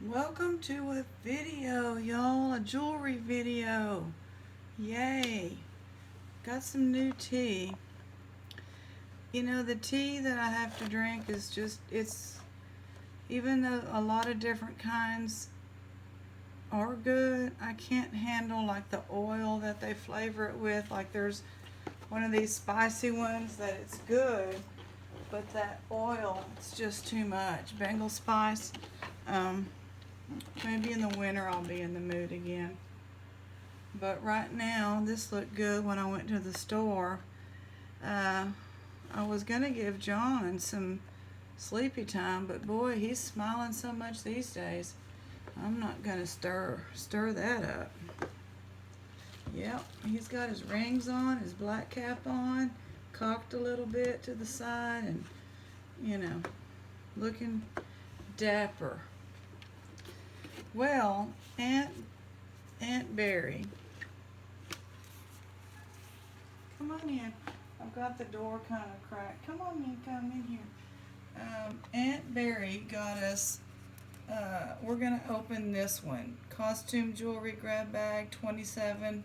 Welcome to a video, y'all, a jewelry video. Yay. Got some new tea. You know, the tea that I have to drink is just, even though a lot of different kinds are good, I can't handle like the oil that they flavor it with. Like there's one of these spicy ones that it's good, but that oil, it's just too much. Bengal spice. Maybe in the winter I'll be in the mood again. But right now, this looked good when I went to the store. I was going to give John some sleepy time, but boy, he's smiling so much these days. I'm not going to stir that up. Yep, he's got his rings on, his black cap on, cocked a little bit to the side, and, you know, looking dapper. Well, Aunt Barry, come on in. I've got the door kind of cracked. Come on in, come in here. Aunt Barry got us, we're going to open this one. Costume jewelry grab bag, $27.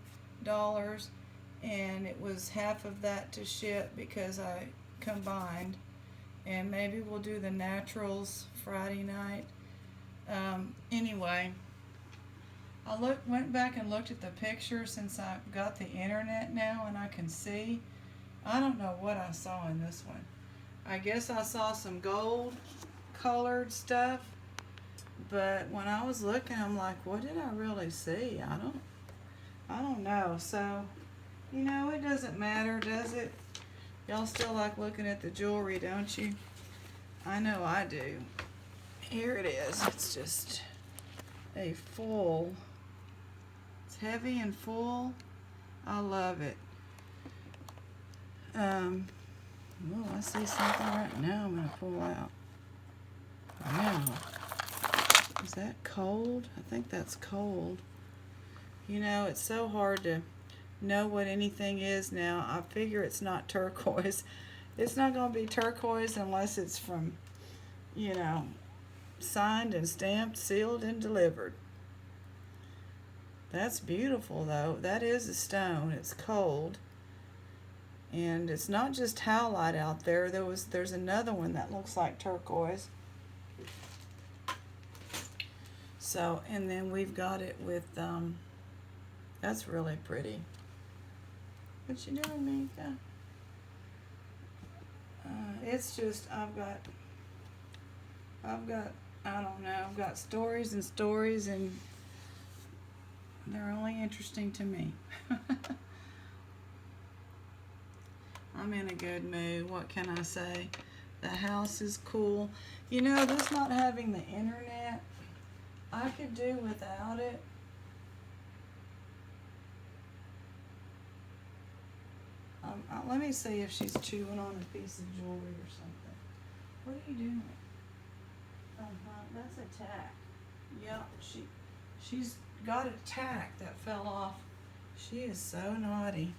And it was half of that to ship because I combined. And maybe we'll do the naturals Friday night. Anyway, I went back and looked at the picture since I've got the internet now and I can see. I don't know what I saw in this one. I guess I saw some gold colored stuff, but when I was looking, I'm like, what did I really see? I don't know. So, you know, it doesn't matter, does it? Y'all still like looking at the jewelry, don't you? I know I do. Here it is. It's just a full. It's heavy and full. I love it. Oh, I see something right now I'm going to pull out. Wow. Is that cold? I think that's cold. You know, it's so hard to know what anything is now. I figure it's not turquoise. It's not going to be turquoise unless it's from, you know, signed and stamped, sealed and delivered. That's beautiful though. That is a stone. It's cold. And it's not just howlite out there. There's another one that looks like turquoise. So, and then we've got it with that's really pretty. What you doing, Mika? It's just I've got I don't know, I've got stories and stories, and they're only interesting to me. I'm in a good mood. What can I say? The house is cool. You know, this not having the internet, I could do without it. Let me see if she's chewing on a piece of jewelry or something. What are you doing? That's a tack. Yep, she's got a tack that fell off. She is so naughty.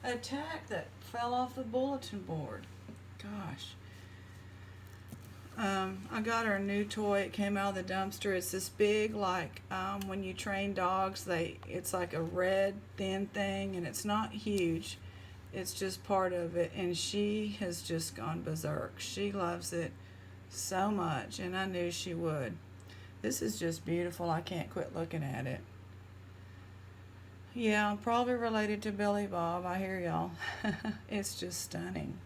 A tack that fell off the bulletin board. Gosh. I got her a new toy. It came out of the dumpster. It's this big, like when you train dogs, it's like a red thin thing, and it's not huge. It's just part of it, and she has just gone berserk. She loves it so much, and I knew she would. This is just beautiful. I can't quit looking at it. Yeah, I'm probably related to Billy Bob. I hear y'all. It's just stunning.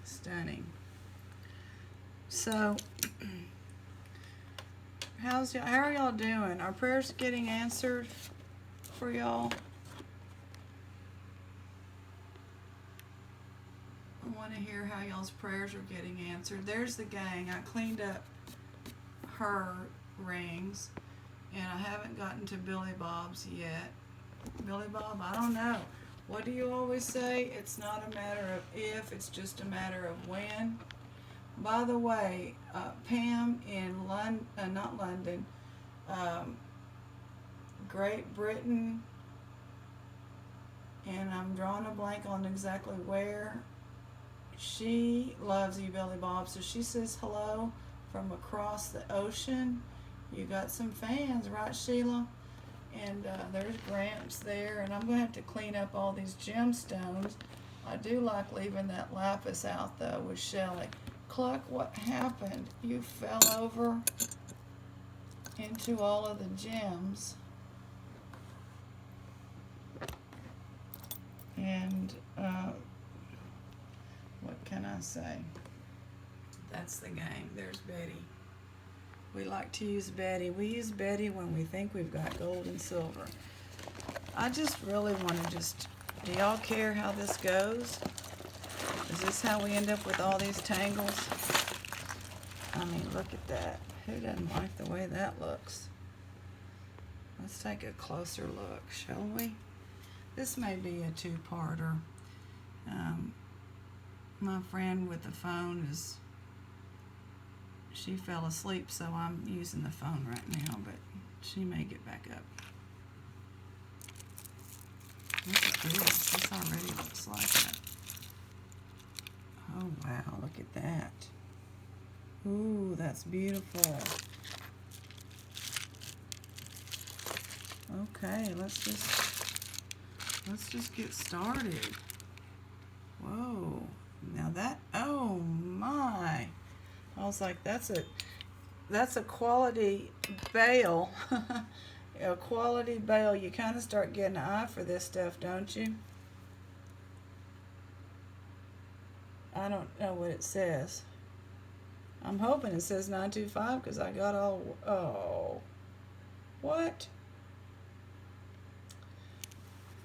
Stunning. So, how are y'all doing? Are prayers getting answered for y'all? I want to hear how y'all's prayers are getting answered. There's the gang. I cleaned up her rings, and I haven't gotten to Billy Bob's yet. Billy Bob, I don't know. What do you always say? It's not a matter of if, it's just a matter of when. By the way, Pam in not London, Great Britain, and I'm drawing a blank on exactly where. She loves you, Billy Bob, so she says hello from across the ocean. You got some fans, right, Sheila? And there's Gramps there, and I'm going to have to clean up all these gemstones. I do like leaving that lapis out, though, with Shelly. Cluck, what happened? You fell over into all of the gems. And what can I say? That's the game. There's Betty. We like to use Betty. We use Betty when we think we've got gold and silver. I just really want to do y'all care how this goes? Is this how we end up with all these tangles? I mean, look at that. Who doesn't like the way that looks? Let's take a closer look, shall we? This may be a two-parter. My friend with the phone she fell asleep, so I'm using the phone right now, but she may get back up. Look at this. This already looks like it. Oh, wow. Look at that. Ooh, that's beautiful. Okay, let's just get started. Whoa. Now that, oh my. I was like, that's a quality bale. A quality bale. You kind of start getting an eye for this stuff, don't you? I don't know what it says. I'm hoping it says 925 because I got all, oh. What?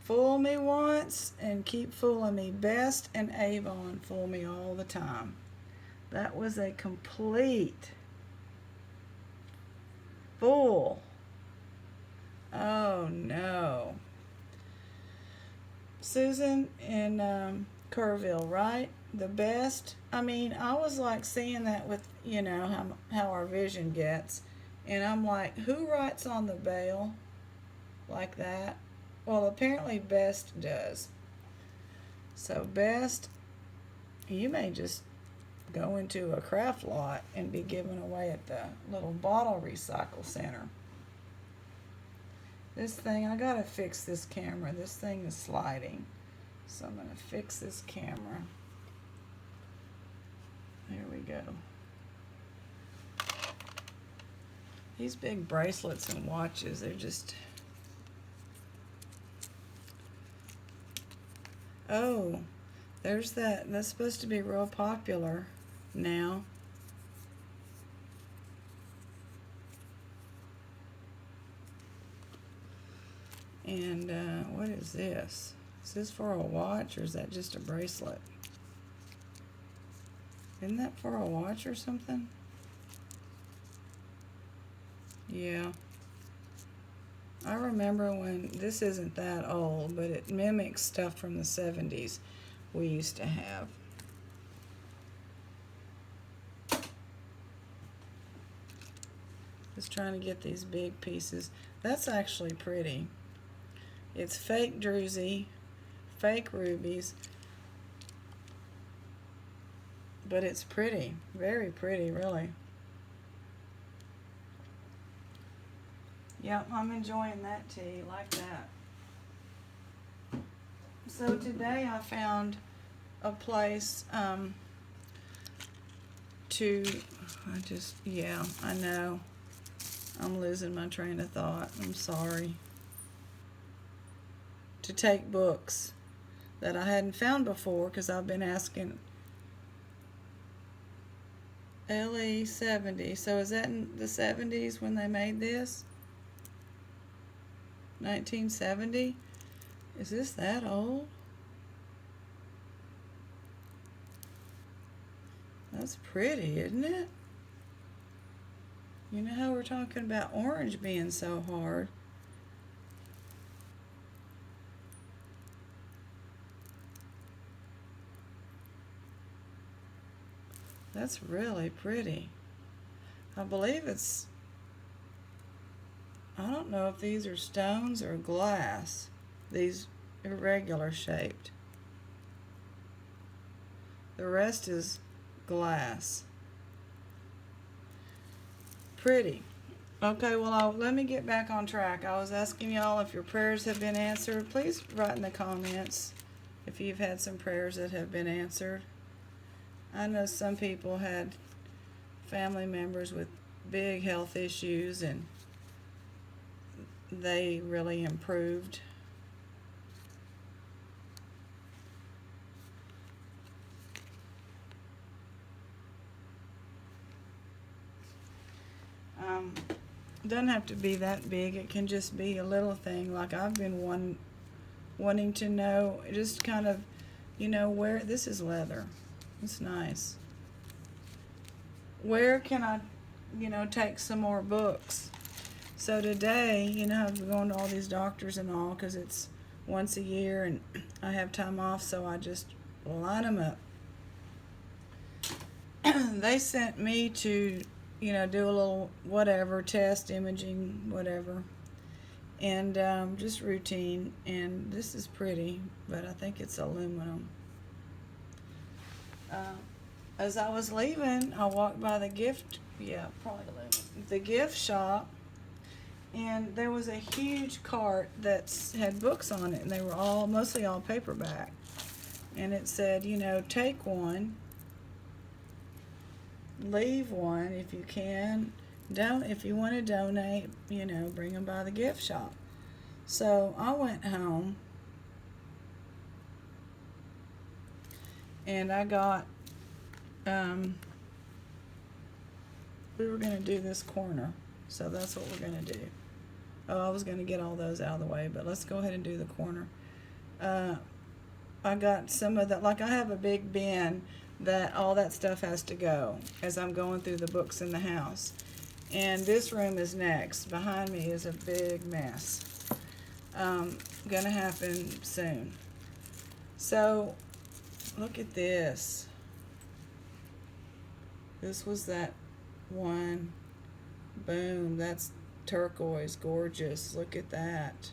Fool me once and keep fooling me. Best and Avon fool me all the time. That was a complete fool. Oh no. Susan in Kerrville, right? The best. I mean, I was like seeing that with, you know, how our vision gets. And I'm like, who writes on the bale like that? Well, apparently Best does. So Best, you may just go into a craft lot and be given away at the little bottle recycle center. This thing, I gotta fix this camera. This thing is sliding. So I'm gonna fix this camera. There we go. These big bracelets and watches, they're just... Oh, there's that. That's supposed to be real popular now. And what is this? Is this for a watch or is that just a bracelet? Isn't that for a watch or something? Yeah. I remember when, this isn't that old, but it mimics stuff from the 70s we used to have. Just trying to get these big pieces. That's actually pretty. It's fake druzy, fake rubies, but it's pretty. Very pretty, really. Yep, I'm enjoying that tea, like that. So today I found a place I know. I'm losing my train of thought. I'm sorry. To take books that I hadn't found before because I've been asking. LE 70. So is that in the 70s when they made this? 1970? Is this that old? That's pretty, isn't it? You know how we're talking about orange being so hard. That's really pretty. I believe it's, I don't know if these are stones or glass. These irregular shaped. The rest is glass. pretty. Okay, well, let me get back on track. I was asking y'all if your prayers have been answered. Please write in the comments if you've had some prayers that have been answered. I know some people had family members with big health issues and they really improved. Doesn't have to be that big. It can just be a little thing. Like I've been wanting to know, just kind of, where this is leather. It's nice. Where can I, take some more books? So today, I've been going to all these doctors and all because it's once a year and I have time off, so I just line them up. They sent me to, do a little whatever, test, imaging, whatever. And just routine. And this is pretty, but I think it's aluminum. As I was leaving, I walked by the the gift shop, and there was a huge cart that had books on it, and they were mostly all paperback. And it said, take one, leave one if you can. If you want to donate, bring them by the gift shop. So I went home and I got, we were going to do this corner. So that's what we're going to do. Oh, I was going to get all those out of the way, but let's go ahead and do the corner. I got some of that, like I have a big bin that all that stuff has to go as I'm going through the books in the house. And this room is next. Behind me is a big mess. Gonna happen soon. So, look at this. This was that one. Boom, that's turquoise, gorgeous. Look at that.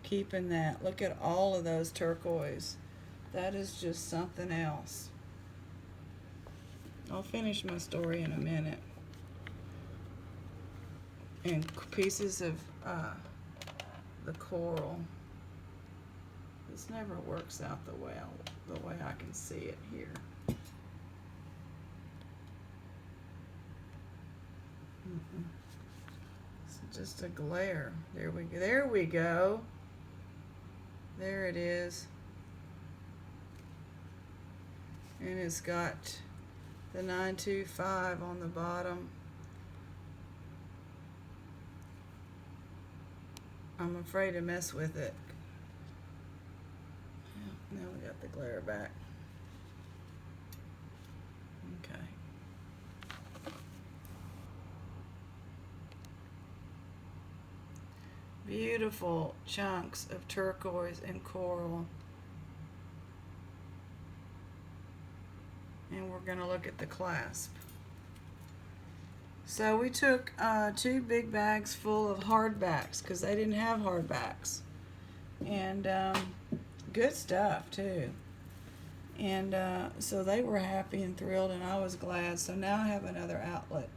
Keeping that. Look at all of those turquoise. That is just something else. I'll finish my story in a minute. And pieces of the coral. This never works out the way I can see it here. It's just a glare. There we go. There we go. There it is. And it's got the 925 on the bottom. I'm afraid to mess with it. Now we got the glare back. Okay. Beautiful chunks of turquoise and coral. And we're going to look at the clasp. So we took 2 big bags full of hardbacks because they didn't have hardbacks. And good stuff too. And so they were happy and thrilled and I was glad. So now I have another outlet.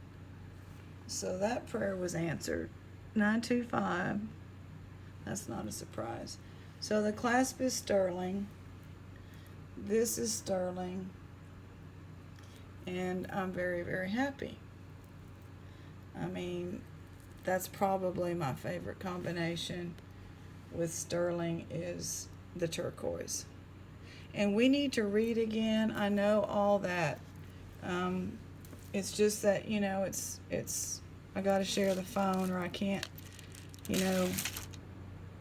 So that prayer was answered. 925. That's not a surprise. So the clasp is sterling. This is sterling. And I'm very, very happy. I mean, that's probably my favorite combination with sterling is the turquoise. And we need to read again. I know all that. It's just that, it's I got to share the phone or I can't,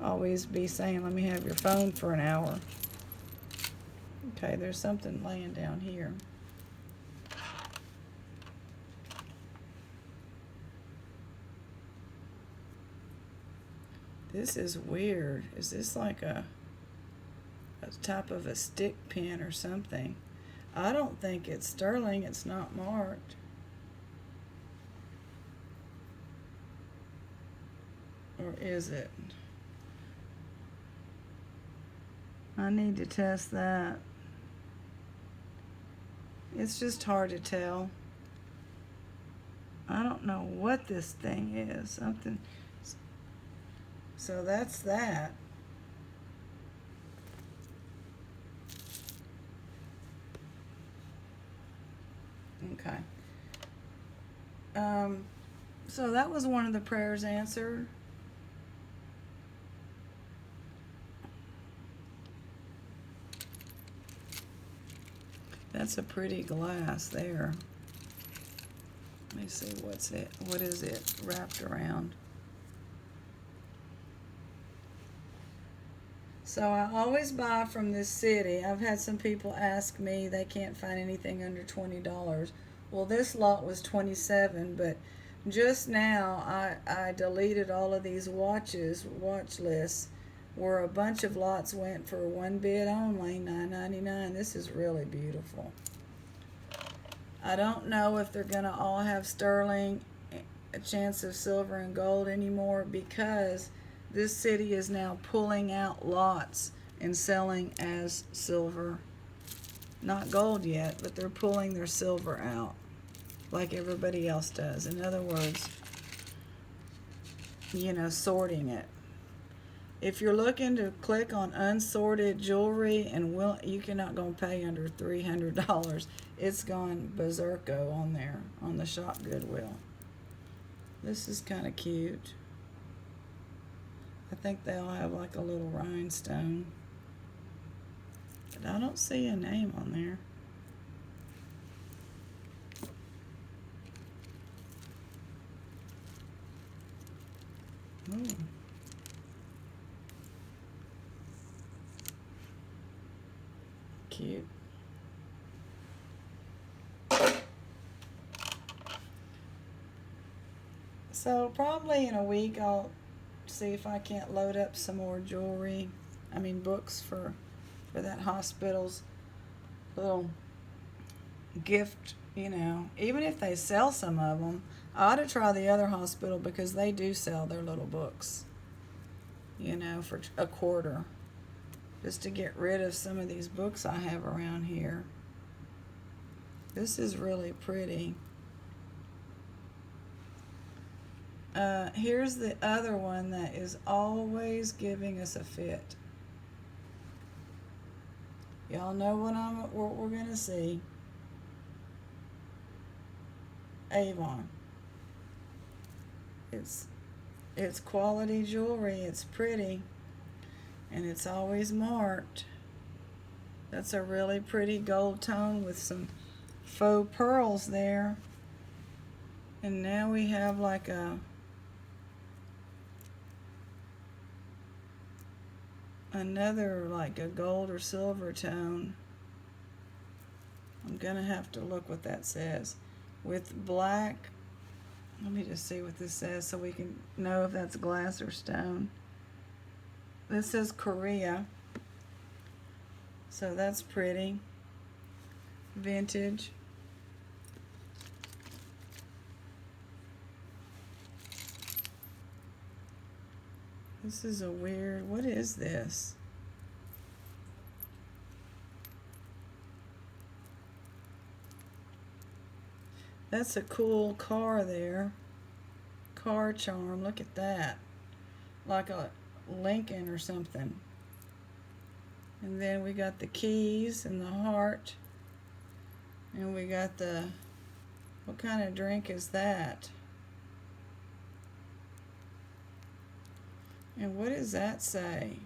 always be saying, let me have your phone for an hour. Okay, there's something laying down here. This is weird. Is this like a type of a stick pin or something? I don't think it's sterling. It's not marked. Or is it? I need to test that. It's just hard to tell. I don't know what this thing is. Something. So that's that. Okay. So that was one of the prayers answered. That's a pretty glass there. Let me see what is it wrapped around. So I always buy from this city. I've had some people ask me they can't find anything under $20. Well, this lot was $27, but just now I deleted all of these watch lists, where a bunch of lots went for one bid only, $9.99. This is really beautiful. I don't know if they're gonna all have sterling, a chance of silver and gold anymore, because this city is now pulling out lots and selling as silver. Not gold yet, but they're pulling their silver out like everybody else does. In other words, sorting it. If you're looking to click on unsorted jewelry, and you're not going to pay under $300, it's gone berserko on there, on the shop Goodwill. This is kind of cute. I think they all have like a little rhinestone. But I don't see a name on there. Ooh. Cute. So probably in a week I'll see if I can't load up some more jewelry. Books for that hospital's little gift, Even if they sell some of them, I ought to try the other hospital, because they do sell their little books, for a quarter. Just to get rid of some of these books I have around here. This is really pretty. Here's the other one that is always giving us a fit. Y'all know what we're gonna see. Avon. It's quality jewelry. It's pretty, and it's always marked. That's a really pretty gold tone with some faux pearls there. And now we have like another like a gold or silver tone. I'm gonna have to look what that says. With black, let me just see what this says so we can know if that's glass or stone. This says Korea, so that's pretty. Vintage. This is a weird, what is this? That's a cool car there. Car charm, look at that. Like a Lincoln or something. And then we got the keys and the heart. And we got what kind of drink is that? And what does that say?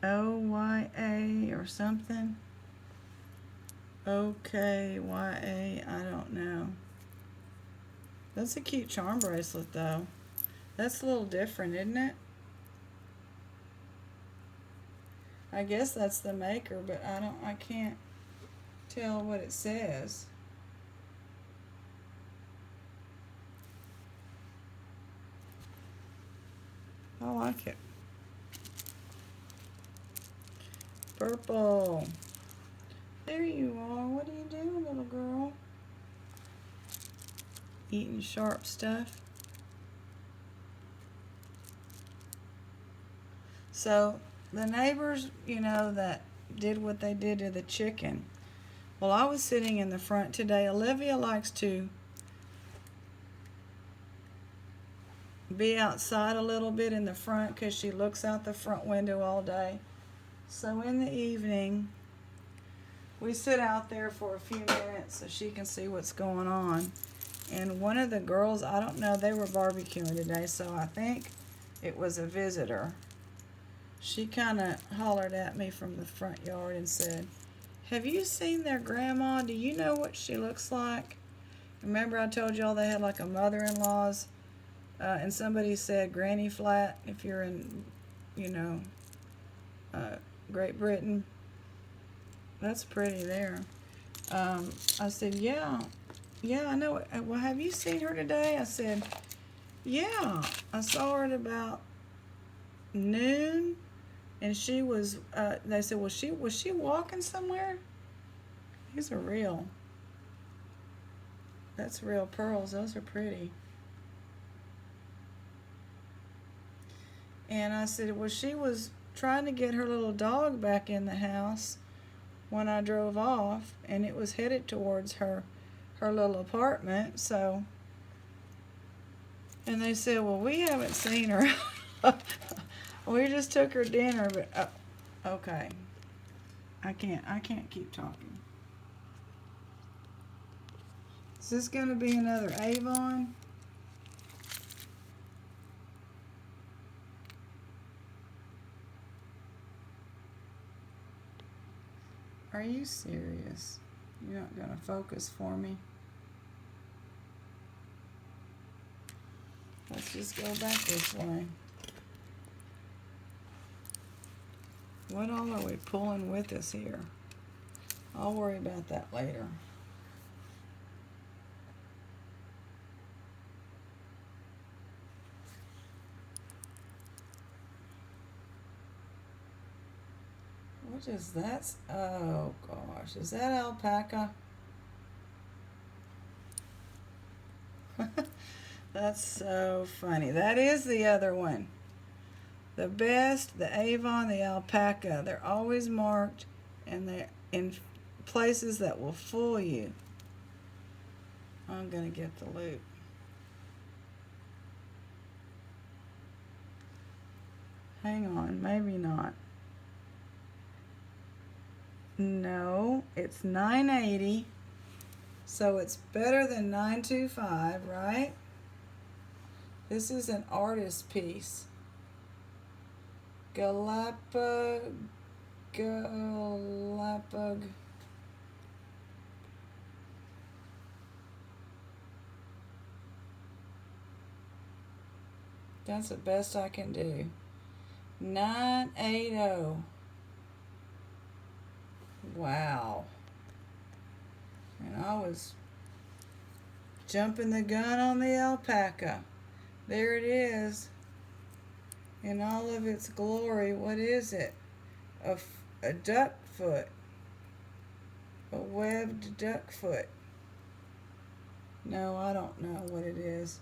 OYA or something? OKYA, I don't know. That's a cute charm bracelet though. That's a little different, isn't it? I guess that's the maker, but I can't tell what it says. I like it. Purple. There you are. What are you doing, little girl? Eating sharp stuff. So the neighbors, that did what they did to the chicken. Well, I was sitting in the front today. Olivia likes to be outside a little bit in the front because she looks out the front window all day. So in the evening, we sit out there for a few minutes so she can see what's going on. And one of the girls, I don't know, they were barbecuing today, so I think it was a visitor. She kind of hollered at me from the front yard and said, "Have you seen their grandma? Do you know what she looks like?" Remember I told y'all they had like a mother-in-law's, and somebody said Granny Flat if you're in, you know, Great Britain. That's pretty there. I said, yeah, I know. Well, have you seen her today? I said, yeah, I saw her at about noon, and she was, they said, was she walking somewhere? These are real. That's real pearls. Those are pretty. And I said, well, she was trying to get her little dog back in the house when I drove off, and it was headed towards her little apartment. So, and they said, well, we haven't seen her. We just took her dinner, but okay, I can't keep talking. Is this going to be another Avon? Are you serious? You're not going to focus for me? Let's just go back this way. What all are we pulling with us here? I'll worry about that later. What is that? Oh gosh, is that alpaca? That's so funny. That is the other one. The best, the Avon, the alpaca. They're always marked, and they're in places that will fool you. I'm gonna get the loop. Hang on, maybe not. No, it's $9.80, so it's better than $9.25, right? This is an artist piece. Galapagos. That's the best I can do. $9.80. Wow. And I was jumping the gun on the alpaca. There it is. In all of its glory. What is it? A duck foot. A webbed duck foot. No, I don't know what it is.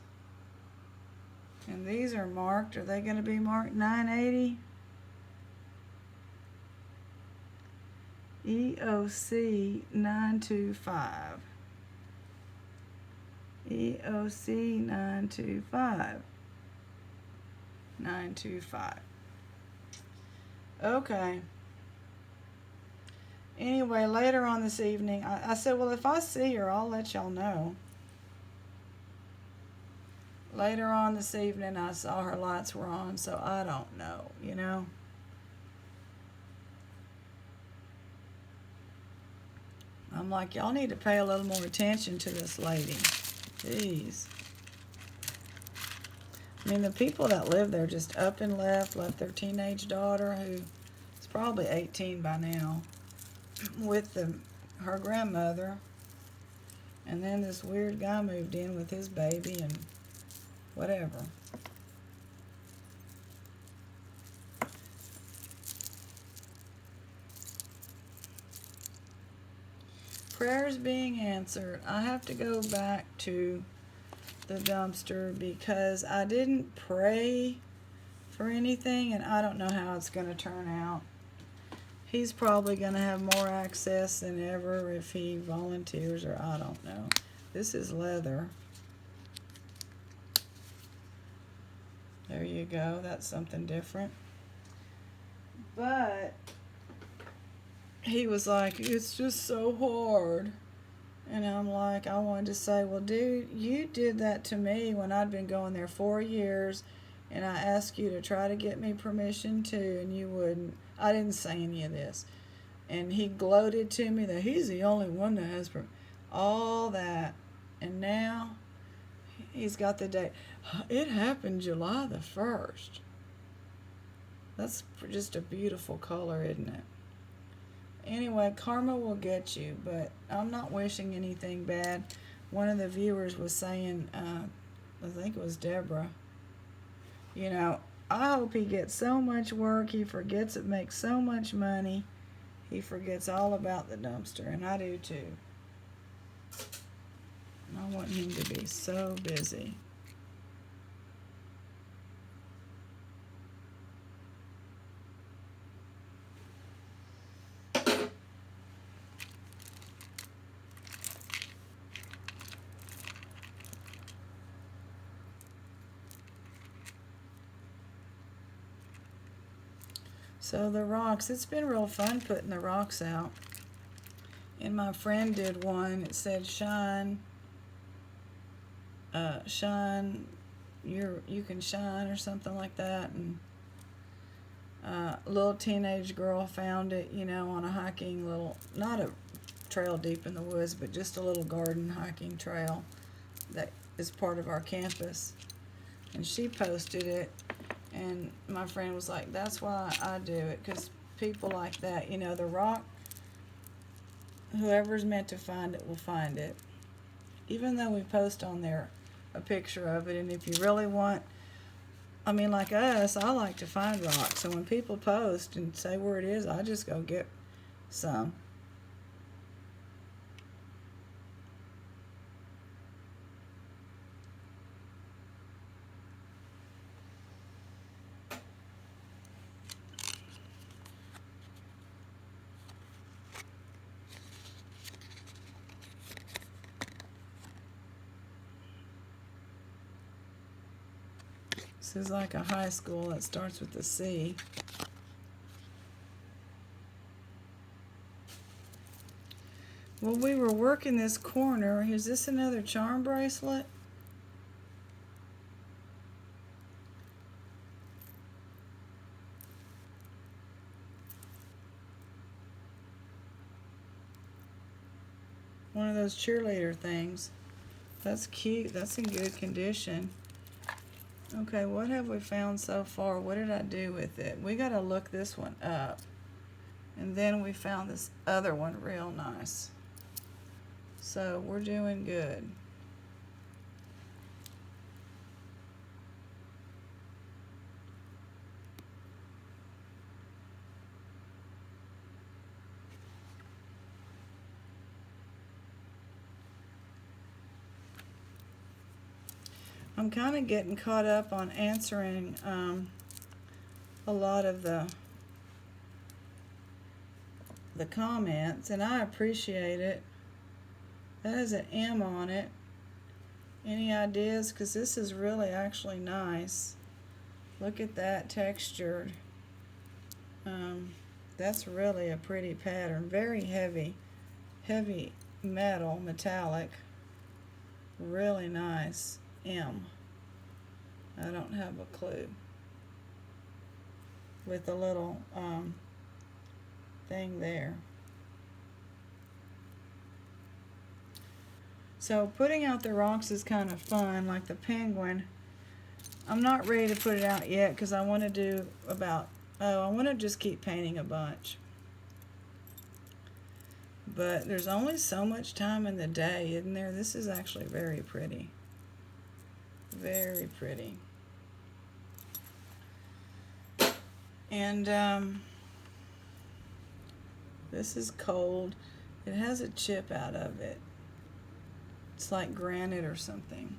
And these are marked. Are they going to be marked $9.80? EOC 925. EOC 925. 925. Okay. Anyway, later on this evening, I said, well, if I see her, I'll let y'all know. Later on this evening, I saw her lights were on, so I don't know, you know. I'm like, y'all need to pay a little more attention to this lady. Jeez. I mean, the people that live there just up and left their teenage daughter, who is probably 18 by now, with her grandmother. And then this weird guy moved in with his baby and whatever. Prayers being answered. I have to go back to the dumpster because I didn't pray for anything, and I don't know how it's going to turn out. He's probably going to have more access than ever if he volunteers, or I don't know. This is leather. There you go. That's something different. But he was like, it's just so hard. And I'm like, I wanted to say, well, dude, you did that to me when I'd been going there 4 years, and I asked you to try to get me permission too, and you wouldn't. I didn't say any of this. And he gloated to me that he's the only one that has all that. And now he's got the date. It happened July the 1st. That's just a beautiful color, isn't it? Anyway, karma will get you, but I'm not wishing anything bad. One of the viewers was saying, I think it was Deborah, you know, I hope he gets so much work, he forgets it makes so much money, he forgets all about the dumpster, and I do too. And I want him to be so busy. So the rocks, it's been real fun putting the rocks out. And my friend did one, it said shine, you can shine, or something like that. And a little teenage girl found it, you know, on a hiking little, not a trail deep in the woods, but just a little garden hiking trail that is part of our campus. And she posted it. And my friend was like, that's why I do it, because people like that, you know, the rock, whoever's meant to find it will find it. Even though we post on there a picture of it, and if you really want, I mean, like us, I like to find rocks. So when people post and say where it is, I just go get some. This is like a high school that starts with a C. Well, we were working this corner. Is this another charm bracelet? One of those cheerleader things. That's cute. That's in good condition. Okay, what have we found so far? What did I do with it? We got to look this one up. And then we found this other one real nice. So we're doing good. I'm kind of getting caught up on answering a lot of the comments, and I appreciate it. That has an M on it. Any ideas? Because this is really actually nice. Look at that textured. That's really a pretty pattern. Very heavy metal, metallic. Really nice. M. I don't have a clue. With a little thing there. So putting out the rocks is kind of fun, like the penguin. I'm not ready to put it out yet because I want to do about, I want to just keep painting a bunch. But there's only so much time in the day, isn't there? This is actually very pretty. Very pretty. And this is cold. It has a chip out of it. It's like granite or something.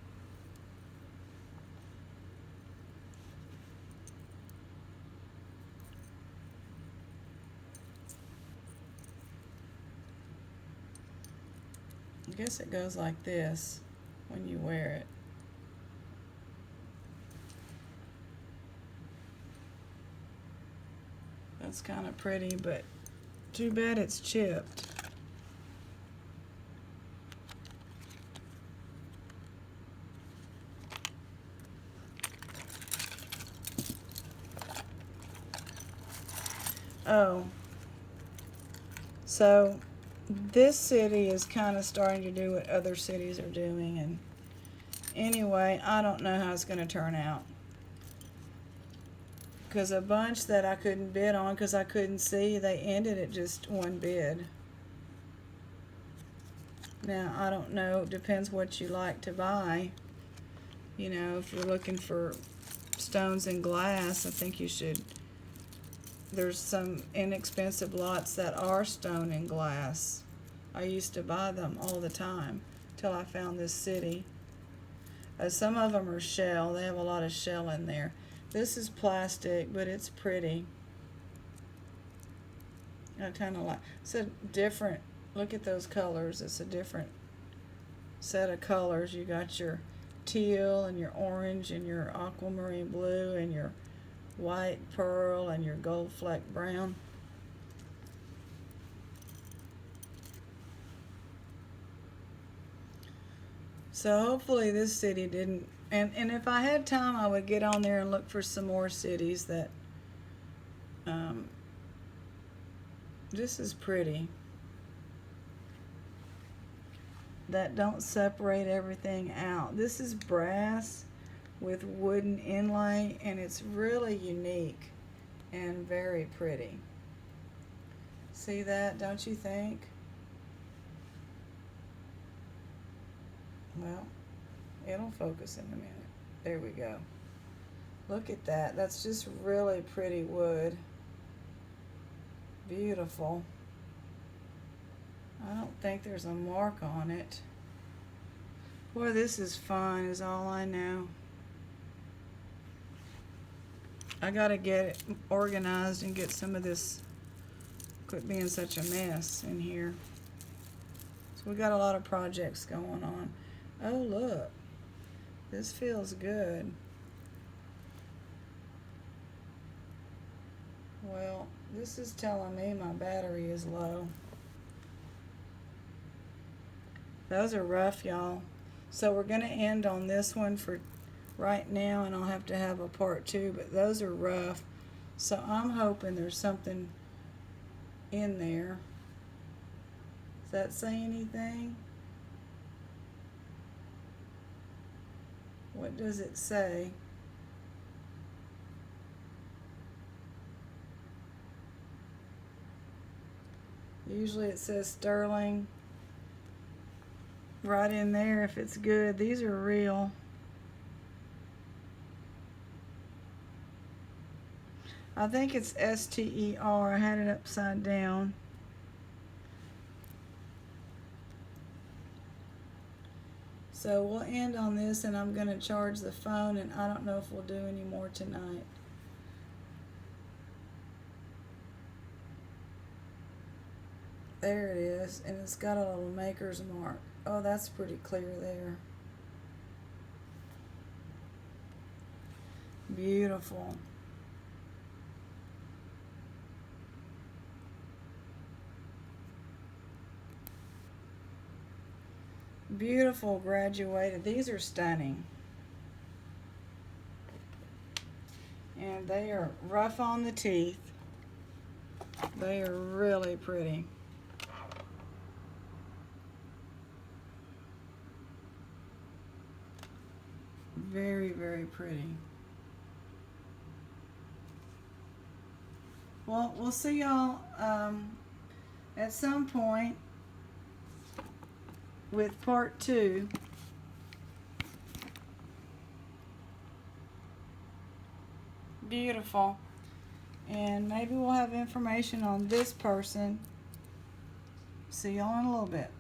I guess it goes like this when you wear it. That's kind of pretty, but too bad it's chipped. Oh, so this city is kind of starting to do what other cities are doing, and anyway, I don't know how it's going to turn out. Because a bunch that I couldn't bid on because I couldn't see, they ended at just one bid. Now, I don't know, depends what you like to buy. You know, if you're looking for stones and glass, I think you should. There's some inexpensive lots that are stone and glass. I used to buy them all the time till I found this city. Some of them are shell. They have a lot of shell in there. This is plastic, but it's pretty. I kind of like. It's a different. Look at those colors. It's a different set of colors. You got your teal and your orange and your aquamarine blue and your white pearl and your gold fleck brown. So hopefully this city didn't, and if I had time I would get on there and look for some more cities that, this is pretty, that don't separate everything out. This is brass with wooden inlay, and it's really unique and very pretty. See that, don't you think? Well, it'll focus in a minute. There we go. Look at that. That's just really pretty wood. Beautiful. I don't think there's a mark on it. Boy, this is fun, is all I know. I gotta get it organized and get some of this, quit being such a mess in here. So we got a lot of projects going on. Oh, look. This feels good. Well, this is telling me my battery is low. Those are rough, y'all. So we're going to end on this one for right now, and I'll have to have a part 2, but those are rough. So I'm hoping there's something in there. Does that say anything? What does it say? Usually it says sterling right in there if it's good. These are real. I think it's S-T-E-R. I had it upside down. So we'll end on this, and I'm going to charge the phone, and I don't know if we'll do any more tonight. There it is, and it's got a little maker's mark. Oh, that's pretty clear there. Beautiful. Beautiful graduated. These are stunning. And they are rough on the teeth. They are really pretty. Very, very pretty. Well, we'll see y'all at some point with part 2. Beautiful. And maybe we'll have information on this person. See y'all in a little bit.